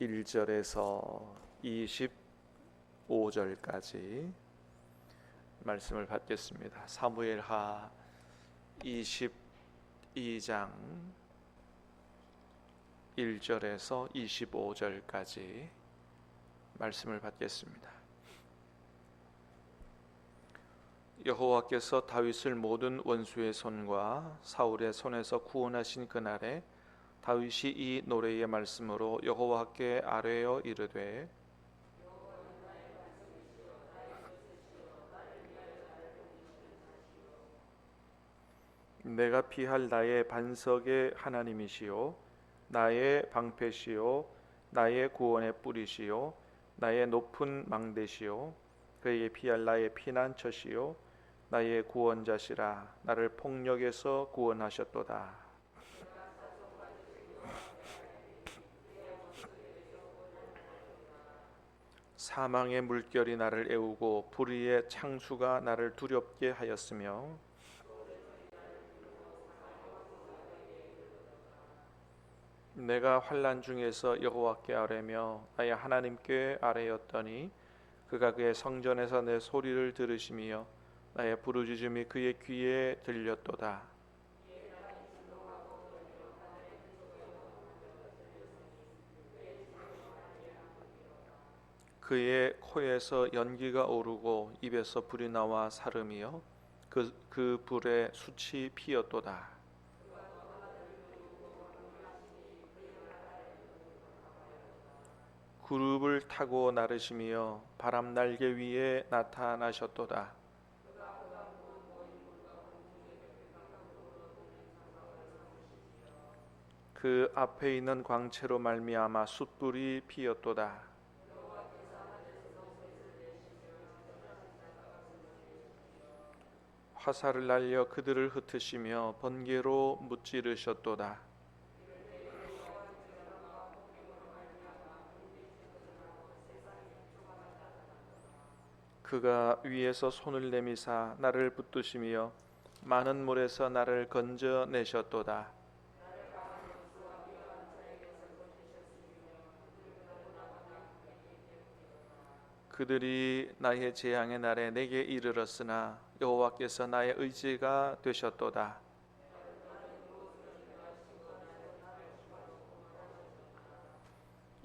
1절에서 25절까지 말씀을 받겠습니다. 사무엘하 22장 1절에서 25절까지 말씀을 받겠습니다. 여호와께서 다윗을 모든 원수의 손과 사울의 손에서 구원하신 그날에 다윗이 이 노래의 말씀으로 여호와께 아뢰어 이르되 내가 피할 나의 반석의 하나님이시요 나의 방패시요 나의 구원의 뿌리시요 나의 높은 망대시요 그에게 피할 나의 피난처시요 나의 구원자시라. 나를 폭력에서 구원하셨도다. 사망의 물결이 나를 애우고 불의의 창수가 나를 두렵게 하였으며 내가 환난 중에서 여호와께 아뢰며 나의 하나님께 아뢰었더니 그가 그의 성전에서 내 소리를 들으시며 나의 부르짖음이 그의 귀에 들렸도다. 그의 코에서 연기가 오르고 입에서 불이 나와 사름이요 그 불에 숯이 피었도다. 구룹을 타고 나르시며 바람 날개 위에 나타나셨도다. 그 앞에 있는 광채로 말미암아 숯불이 피었도다. 화살을 날려 그들을 흩으시며 번개로 무찌르셨도다. 그가 위에서 손을 내미사 나를 붙드시며 많은 물에서 나를 건져내셨도다. 그들이 나의 재앙의 날에 내게 이르렀으나 여호와께서 나의 의지가 되셨도다.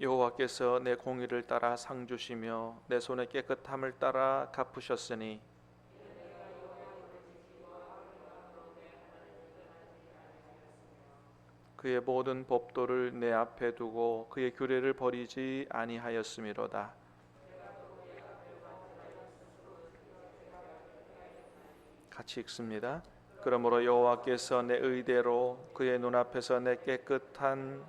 여호와께서 내 공의를 따라 상 주시며 내 손의 깨끗함을 따라 갚으셨으니 그의 모든 법도를 내 앞에 두고 그의 규례를 버리지 아니하였음이로다. 같이 읽습니다. 그러므로 여호와께서 내 의대로 그의 눈앞에서 내 깨끗한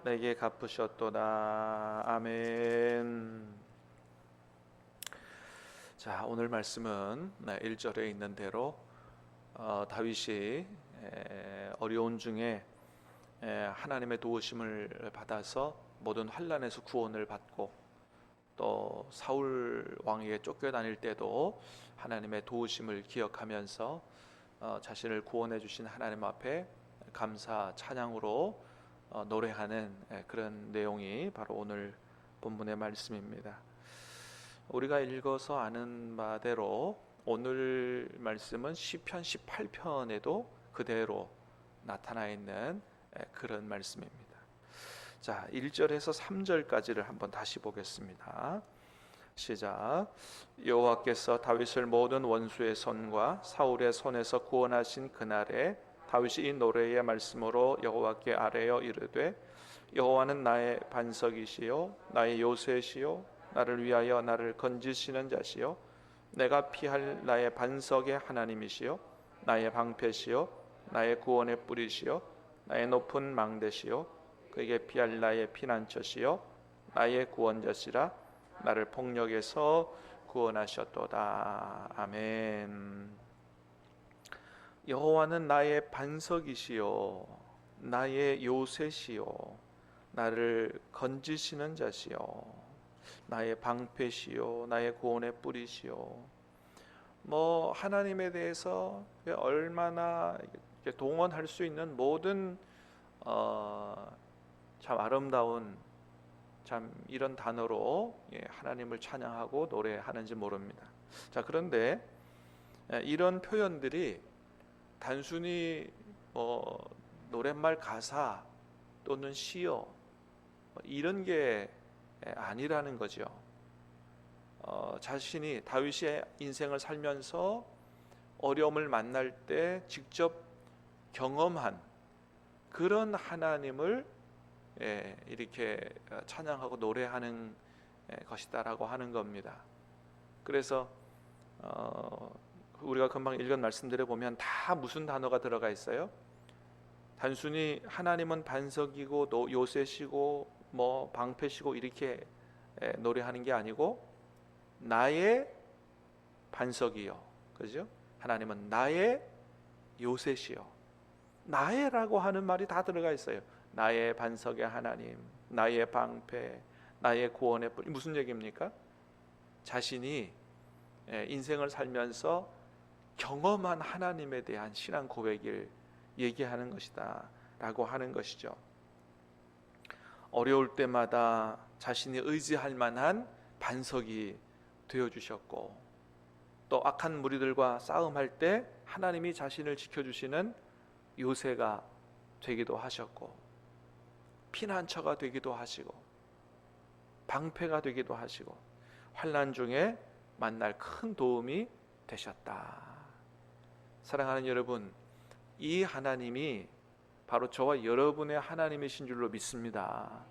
내게 갚으셨도다. 아멘. 자, 오늘 말씀은 1절에 있는 대로 다윗이 어려운 중에 하나님의 도우심을 받아서 모든 환난에서 구원을 받고 또 사울 왕에게 쫓겨다닐 때도 하나님의 도우심을 기억하면서 자신을 구원해 주신 하나님 앞에 감사 찬양으로 노래하는 그런 내용이 바로 오늘 본문의 말씀입니다. 우리가 읽어서 아는 바대로 오늘 말씀은 시편 18편에도 그대로 나타나 있는 그런 말씀입니다. 자, 1절에서 3절까지를 한번 다시 보겠습니다. 시작. 여호와께서 다윗을 모든 원수의 손과 사울의 손에서 구원하신 그날에 다윗이 이 노래의 말씀으로 여호와께 아뢰어 이르되 여호와는 나의 반석이시요 나의 요새시요 나를 위하여 나를 건지시는 자시요 내가 피할 나의 반석의 하나님이시요 나의 방패시요 나의 구원의 뿌리시요 나의 높은 망대시요 그에게 피할 나의 피난처시요 나의 구원자시라. 나를 폭력에서 구원하셨도다. 아멘. 여호와는 나의 반석이시요 나의 요새시요 나를 건지시는 자시요 나의 방패시요 나의 구원의 뿌리시요. 하나님에 대해서 얼마나 동원할 수 있는 모든 참 아름다운 참 이런 단어로 하나님을 찬양하고 노래하는지 모릅니다. 자, 그런데 이런 표현들이 단순히 노랫말 가사 또는 시어 이런 게 아니라는 거죠. 자신이 다윗의 인생을 살면서 어려움을 만날 때 직접 경험한 그런 하나님을 이렇게 찬양하고 노래하는 것이다라고 하는 겁니다. 그래서 우리가 금방 읽은 말씀들에 보면 다 무슨 단어가 들어가 있어요? 단순히 하나님은 반석이고 요새시고 뭐 방패시고 이렇게 노래하는 게 아니고 나의 반석이요, 그죠? 하나님은 나의 요새시요. 나의라고 하는 말이 다 들어가 있어요. 나의 반석의 하나님, 나의 방패, 나의 구원의 뿌리. 무슨 얘기입니까? 자신이 인생을 살면서 경험한 하나님에 대한 신앙 고백을 얘기하는 것이다 라고 하는 것이죠. 어려울 때마다 자신이 의지할 만한 반석이 되어주셨고, 또 악한 무리들과 싸움할 때 하나님이 자신을 지켜주시는 요새가 되기도 하셨고, 피난처가 되기도 하시고, 방패가 되기도 하시고, 환난 중에 만날 큰 도움이 되셨다. 사랑하는 여러분, 이 하나님이 바로 저와 여러분의 하나님이신 줄로 믿습니다.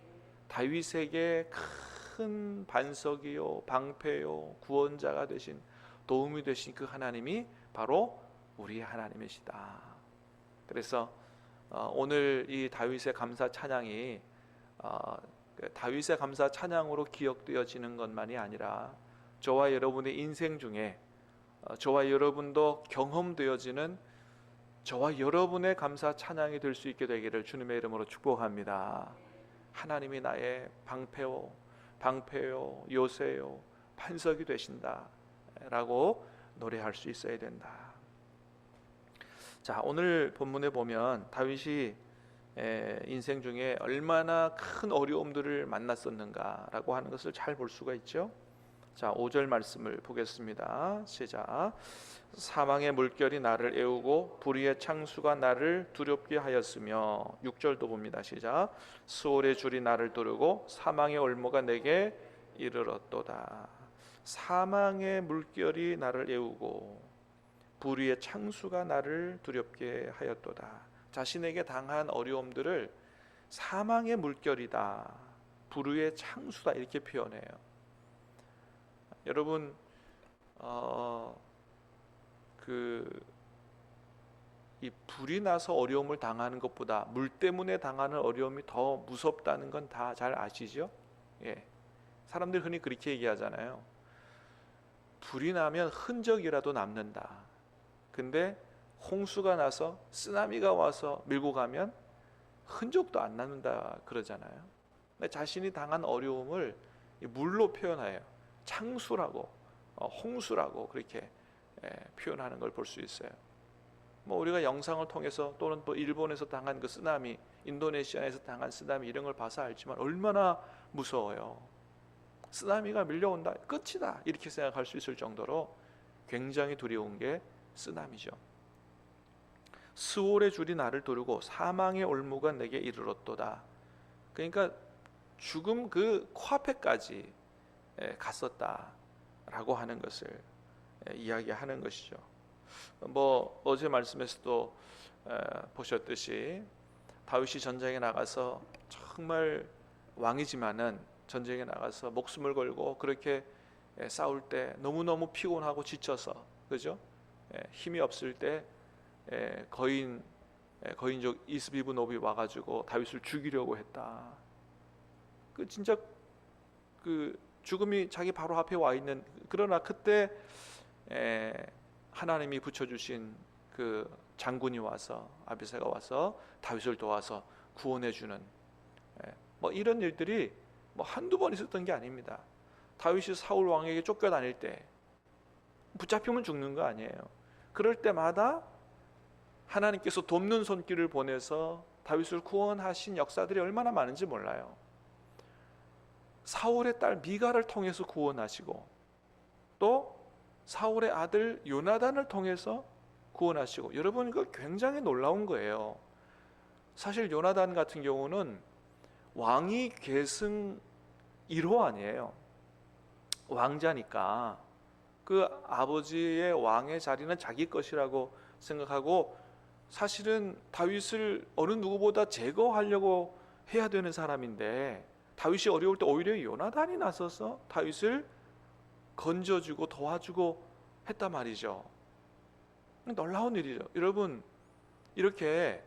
다윗에게 큰 반석이요, 방패요, 구원자가 되신, 도움이 되신 그 하나님이 바로 우리 하나님이시다. 그래서 오늘 이 다윗의 감사 찬양이 다윗의 감사 찬양으로 기억되어지는 것만이 아니라 저와 여러분의 인생 중에 저와 여러분도 경험되어지는 저와 여러분의 감사 찬양이 될 수 있게 되기를 주님의 이름으로 축복합니다. 하나님이 나의 방패요, 요새요, 반석이 되신다 라고 노래할 수 있어야 된다. 자, 오늘 본문에 보면 다윗이 인생 중에 얼마나 큰 어려움들을 만났었는가라고 하는 것을 잘 볼 수가 있죠. 자, 5절 말씀을 보겠습니다. 시작. 사망의 물결이 나를 애우고 불의의 창수가 나를 두렵게 하였으며, 6절도 봅니다. 시작. 수월의 줄이 나를 두르고 사망의 올무가 내게 이르렀도다. 사망의 물결이 나를 애우고 불의의 창수가 나를 두렵게 하였도다. 자신에게 당한 어려움들을 사망의 물결이다, 불의의 창수다 이렇게 표현해요. 여러분, 이 불이 나서 어려움을 당하는 것보다 물 때문에 당하는 어려움이 더 무섭다는 건 다 잘 아시죠? 예. 사람들 흔히 그렇게 얘기하잖아요. 불이 나면 흔적이라도 남는다. 근데 홍수가 나서 쓰나미가 와서 밀고 가면 흔적도 안 남는다 그러잖아요. 자신이 당한 어려움을 물로 표현해요. 창수라고, 홍수라고 그렇게 표현하는 걸 볼 수 있어요. 뭐 우리가 영상을 통해서 또는 또 일본에서 당한 그 쓰나미, 인도네시아에서 당한 쓰나미 이런 걸 봐서 알지만 얼마나 무서워요. 쓰나미가 밀려온다, 끝이다 이렇게 생각할 수 있을 정도로 굉장히 두려운 게 쓰나미죠. 수월의 줄이 나를 두르고 사망의 올무가 내게 이르렀도다. 그러니까 죽음 그 코앞에까지 갔었다라고 하는 것을 이야기하는 것이죠. 뭐 어제 말씀에서도 보셨듯이 다윗이 전쟁에 나가서 정말 왕이지만은 전쟁에 나가서 목숨을 걸고 그렇게 싸울 때 너무너무 피곤하고 지쳐서, 그죠? 힘이 없을 때 거인족 이스비브노비 와가지고 다윗을 죽이려고 했다. 그 진짜 그 죽음이 자기 바로 앞에 와 있는, 그러나 그때 하나님이 붙여주신 그 장군이 와서, 아비새가 와서 다윗을 도와서 구원해 주는 뭐 이런 일들이 뭐 한두 번 있었던 게 아닙니다. 다윗이 사울 왕에게 쫓겨다닐 때 붙잡히면 죽는 거 아니에요. 그럴 때마다 하나님께서 돕는 손길을 보내서 다윗을 구원하신 역사들이 얼마나 많은지 몰라요. 사울의 딸 미가를 통해서 구원하시고 또 사울의 아들 요나단을 통해서 구원하시고, 여러분 이거 굉장히 놀라운 거예요. 사실 요나단 같은 경우는 왕위 계승 1호 아니에요. 왕자니까 그 아버지의 왕의 자리는 자기 것이라고 생각하고 사실은 다윗을 어느 누구보다 제거하려고 해야 되는 사람인데, 다윗이 어려울 때 오히려 요나단이 나서서 다윗을 건져주고 도와주고 했단 말이죠. 놀라운 일이죠. 여러분, 이렇게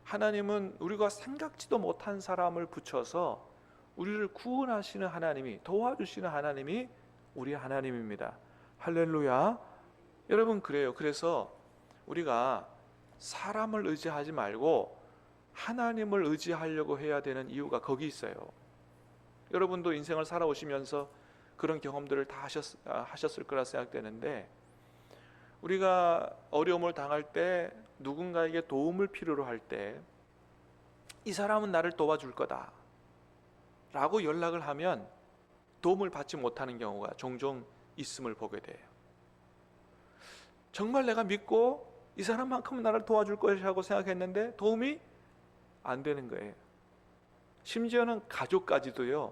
하나님은 우리가 생각지도 못한 사람을 붙여서 우리를 구원하시는 하나님이, 도와주시는 하나님이 우리 하나님입니다. 할렐루야. 여러분, 그래요. 그래서 우리가 사람을 의지하지 말고 하나님을 의지하려고 해야 되는 이유가 거기 있어요. 여러분도 인생을 살아오시면서 그런 경험들을 다 하셨을 거라 생각되는데, 우리가 어려움을 당할 때, 누군가에게 도움을 필요로 할 때 이 사람은 나를 도와줄 거다 라고 연락을 하면 도움을 받지 못하는 경우가 종종 있음을 보게 돼요. 정말 내가 믿고 이 사람만큼은 나를 도와줄 것이라고 생각했는데 도움이 안 되는 거예요. 심지어는 가족까지도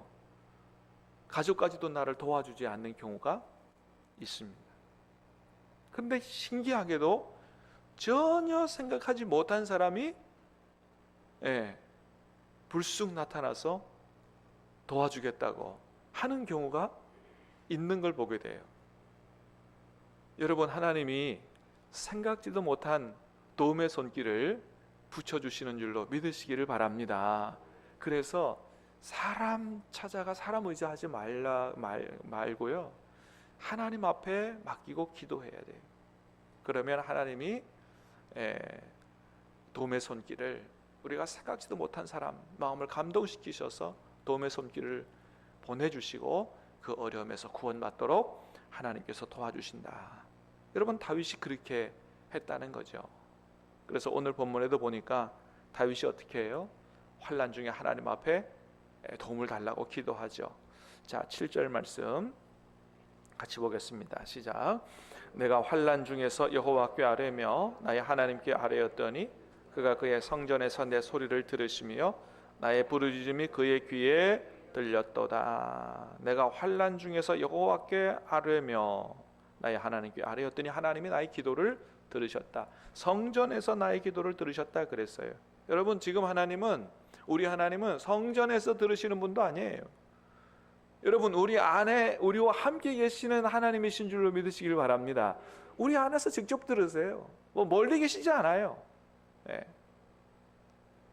나를 도와주지 않는 경우가 있습니다. 그런데 신기하게도 전혀 생각하지 못한 사람이 불쑥 나타나서 도와주겠다고 하는 경우가 있는 걸 보게 돼요. 여러분, 하나님이 생각지도 못한 도움의 손길을 붙여주시는 줄로 믿으시기를 바랍니다. 그래서 사람 찾아가 사람 의지하지 말고요, 하나님 앞에 맡기고 기도해야 돼요. 그러면 하나님이 도움의 손길을, 우리가 생각지도 못한 사람 마음을 감동시키셔서 도움의 손길을 보내주시고 그 어려움에서 구원받도록 하나님께서 도와주신다. 여러분, 다윗이 그렇게 했다는 거죠. 그래서 오늘 본문에도 보니까 다윗이 어떻게 해요? 환난 중에 하나님 앞에 도움을 달라고 기도하죠. 자, 7절 말씀 같이 보겠습니다. 시작. 내가 환난 중에서 여호와께 아뢰며 나의 하나님께 아뢰었더니 그가 그의 성전에서 내 소리를 들으시며 나의 부르짖음이 그의 귀에 들렸도다. 내가 환난 중에서 여호와께 아뢰며 나의 하나님께 아뢰었더니 하나님이 나의 기도를 들으셨다. 성전에서 나의 기도를 들으셨다 그랬어요. 여러분, 지금 우리 하나님은 성전에서 들으시는 분도 아니에요. 여러분, 우리 안에 우리와 함께 계시는 하나님이신 줄로 믿으시길 바랍니다. 우리 안에서 직접 들으세요. 멀리 계시지 않아요.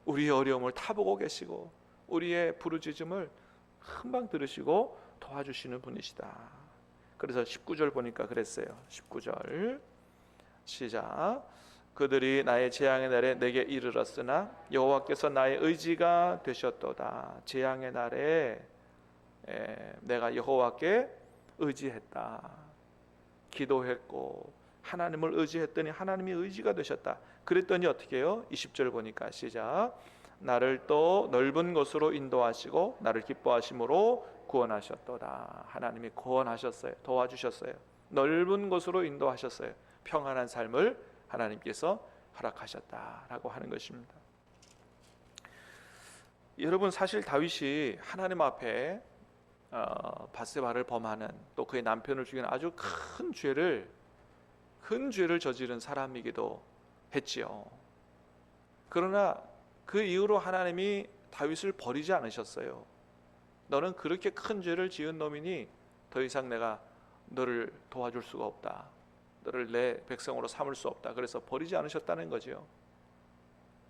우리의 어려움을 타보고 계시고 우리의 부르짖음을 금방 들으시고 도와주시는 분이시다. 그래서 19절 보니까 그랬어요. 19절 시작. 그들이 나의 재앙의 날에 내게 이르렀으나 여호와께서 나의 의지가 되셨도다. 재앙의 날에 내가 여호와께 의지했다. 기도했고 하나님을 의지했더니 하나님이 의지가 되셨다. 그랬더니 어떻게 해요? 20절 보니까 시작. 나를 또 넓은 곳으로 인도하시고 나를 기뻐하심으로 구원하셨도다. 하나님이 구원하셨어요. 도와주셨어요. 넓은 곳으로 인도하셨어요. 평안한 삶을 하나님께서 허락하셨다라고 하는 것입니다. 여러분, 사실 다윗이 하나님 앞에 밧세바를 범하는, 또 그의 남편을 죽이는 아주 큰 죄를 저지른 사람이기도 했지요. 그러나 그 이후로 하나님이 다윗을 버리지 않으셨어요. 너는 그렇게 큰 죄를 지은 놈이니 더 이상 내가 너를 도와줄 수가 없다. 너를 내 백성으로 삼을 수 없다. 그래서 버리지 않으셨다는 거죠.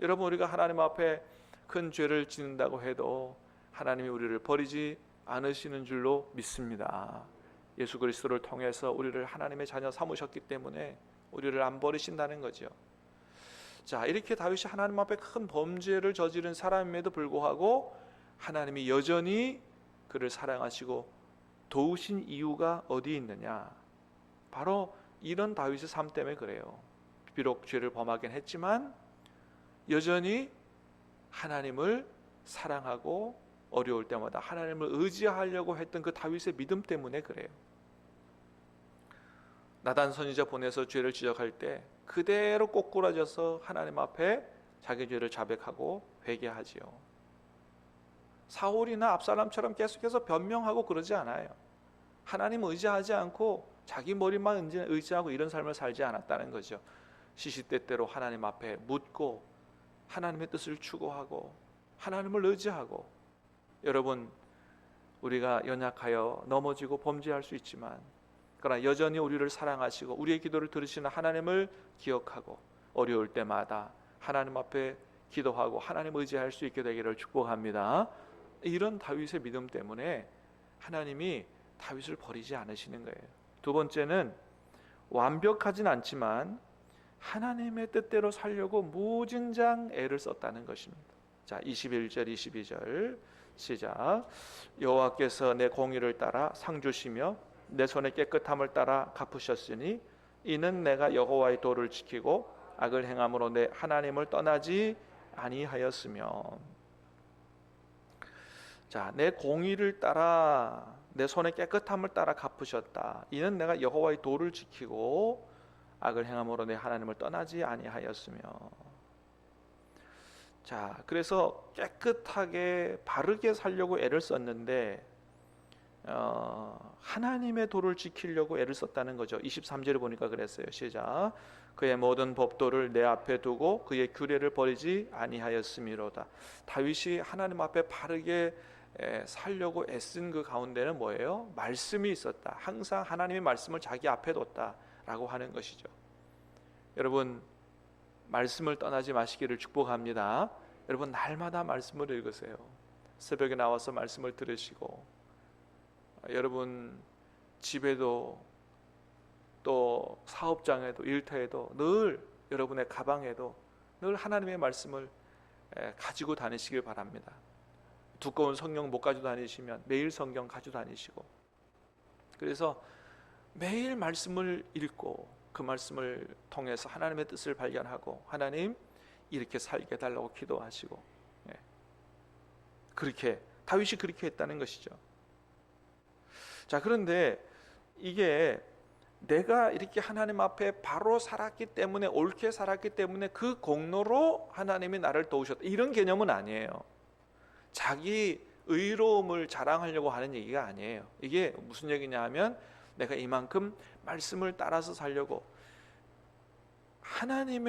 여러분, 우리가 하나님 앞에 큰 죄를 짓는다고 해도 하나님이 우리를 버리지 않으시는 줄로 믿습니다. 예수 그리스도를 통해서 우리를 하나님의 자녀 삼으셨기 때문에 우리를 안 버리신다는 거죠. 자, 이렇게 다윗이 하나님 앞에 큰 범죄를 저지른 사람임에도 불구하고 하나님이 여전히 그를 사랑하시고 도우신 이유가 어디 있느냐? 바로 이런 다윗의 삶 때문에 그래요. 비록 죄를 범하긴 했지만 여전히 하나님을 사랑하고 어려울 때마다 하나님을 의지하려고 했던 그 다윗의 믿음 때문에 그래요. 나단 선지자 보내서 죄를 지적할 때 그대로 꼬꾸라져서 하나님 앞에 자기 죄를 자백하고 회개하지요. 사울이나 압살롬처럼 계속해서 변명하고 그러지 않아요. 하나님 의지하지 않고 자기 머리만 의지하고 이런 삶을 살지 않았다는 거죠. 시시때때로 하나님 앞에 묻고 하나님의 뜻을 추구하고 하나님을 의지하고. 여러분, 우리가 연약하여 넘어지고 범죄할 수 있지만 그러나 여전히 우리를 사랑하시고 우리의 기도를 들으시는 하나님을 기억하고 어려울 때마다 하나님 앞에 기도하고 하나님 의지할 수 있게 되기를 축복합니다. 이런 다윗의 믿음 때문에 하나님이 다윗을 버리지 않으시는 거예요. 두 번째는 완벽하진 않지만 하나님의 뜻대로 살려고 무진장 애를 썼다는 것입니다. 자, 21절 22절 시작. 여호와께서 내 공의를 따라 상 주시며 내 손의 깨끗함을 따라 갚으셨으니 이는 내가 여호와의 도를 지키고 악을 행함으로 내 하나님을 떠나지 아니하였으며. 자, 내 공의를 따라 내 손의 깨끗함을 따라 갚으셨다. 이는 내가 여호와의 도를 지키고 악을 행함으로 내 하나님을 떠나지 아니하였으며. 자, 그래서 깨끗하게 바르게 살려고 애를 썼는데 하나님의 도를 지키려고 애를 썼다는 거죠. 23절에 보니까 그랬어요. 시작. 그의 모든 법도를 내 앞에 두고 그의 규례를 버리지 아니하였음이로다. 다윗이 하나님 앞에 바르게 살려고 애쓴 그 가운데는 뭐예요? 말씀이 있었다. 항상 하나님의 말씀을 자기 앞에 뒀다라고 하는 것이죠. 여러분, 말씀을 떠나지 마시기를 축복합니다. 여러분, 날마다 말씀을 읽으세요. 새벽에 나와서 말씀을 들으시고, 여러분 집에도 또 사업장에도 일터에도 늘 여러분의 가방에도 늘 하나님의 말씀을 가지고 다니시길 바랍니다. 두꺼운 성경 못 가지고 다니시면 매일 성경 가지고 다니시고, 그래서 매일 말씀을 읽고 그 말씀을 통해서 하나님의 뜻을 발견하고 하나님 이렇게 살게 해달라고 기도하시고, 그렇게 다윗이 그렇게 했다는 것이죠. 자, 그런데 이게 내가 이렇게 하나님 앞에 바로 살았기 때문에, 옳게 살았기 때문에 그 공로로 하나님이 나를 도우셨다, 이런 개념은 아니에요. 자기 의로움을 자랑하려고 하는 얘기가 아니에요. 이게 무슨 얘기냐 하면 내가 이만큼 말씀을 따라서 살려고 하나님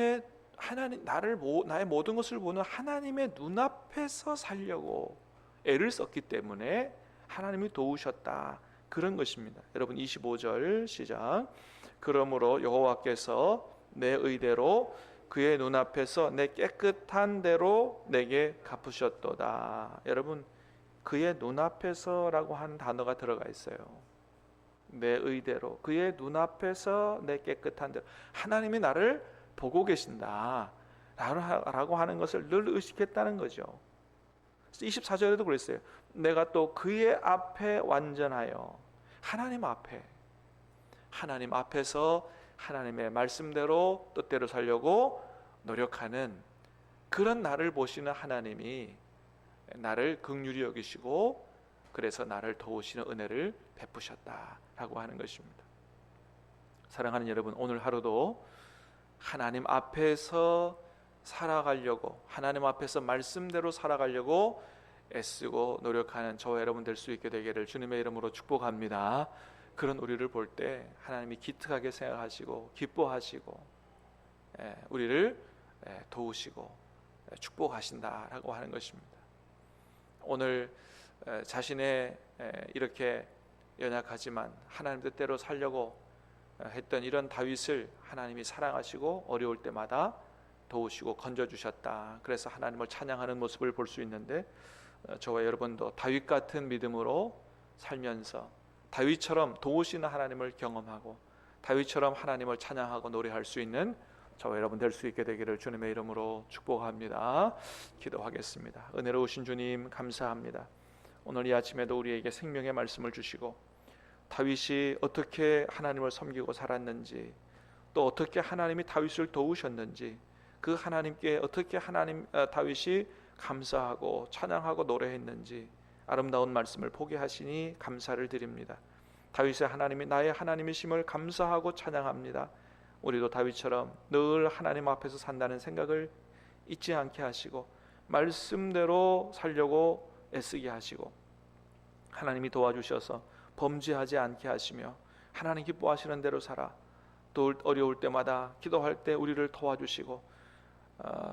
나의 모든 것을 보는 하나님의 눈앞에서 살려고 애를 썼기 때문에 하나님이 도우셨다, 그런 것입니다. 여러분 25절 시작. 그러므로 여호와께서 내 의대로 그의 눈앞에서 내 깨끗한 대로 내게 갚으셨도다. 여러분, 그의 눈앞에서라고 하는 단어가 들어가 있어요. 내 의대로, 그의 눈앞에서 내 깨끗한 대로. 하나님이 나를 보고 계신다 라고 하는 것을 늘 의식했다는 거죠. 24절에도 그랬어요. 내가 또 그의 앞에 완전하여. 하나님 앞에서 하나님의 말씀대로 뜻대로 살려고 노력하는 그런 나를 보시는 하나님이 나를 긍휼히 여기시고 그래서 나를 도우시는 은혜를 베푸셨다라고 하는 것입니다. 사랑하는 여러분, 오늘 하루도 하나님 앞에서 살아가려고, 하나님 앞에서 말씀대로 살아가려고 애쓰고 노력하는 저와 여러분 될 수 있게 되기를 주님의 이름으로 축복합니다. 그런 우리를 볼 때 하나님이 기특하게 생각하시고 기뻐하시고 우리를 도우시고 축복하신다라고 하는 것입니다. 오늘 자신의 이렇게 연약하지만 하나님 뜻대로 살려고 했던 이런 다윗을 하나님이 사랑하시고 어려울 때마다 도우시고 건져주셨다. 그래서 하나님을 찬양하는 모습을 볼 수 있는데, 저와 여러분도 다윗 같은 믿음으로 살면서 다윗처럼 도우시는 하나님을 경험하고 다윗처럼 하나님을 찬양하고 노래할 수 있는 저와 여러분 될 수 있게 되기를 주님의 이름으로 축복합니다. 기도하겠습니다. 은혜로우신 주님, 감사합니다. 오늘 이 아침에도 우리에게 생명의 말씀을 주시고 다윗이 어떻게 하나님을 섬기고 살았는지, 또 어떻게 하나님이 다윗을 도우셨는지, 그 하나님께 어떻게 다윗이 감사하고 찬양하고 노래했는지 아름다운 말씀을 보게 하시니 감사를 드립니다. 다윗의 하나님이 나의 하나님이심을 감사하고 찬양합니다. 우리도 다윗처럼 늘 하나님 앞에서 산다는 생각을 잊지 않게 하시고 말씀대로 살려고 애쓰게 하시고 하나님이 도와주셔서 범죄하지 않게 하시며 하나님 기뻐하시는 대로 살아 또 어려울 때마다 기도할 때 우리를 도와주시고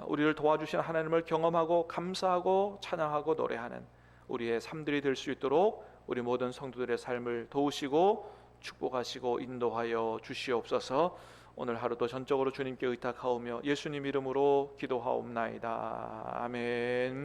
우리를 도와주신 하나님을 경험하고 감사하고 찬양하고 노래하는 우리의 삶들이 될 수 있도록 우리 모든 성도들의 삶을 도우시고 축복하시고 인도하여 주시옵소서. 오늘 하루도 전적으로 주님께 의탁하오며 예수님 이름으로 기도하옵나이다. 아멘.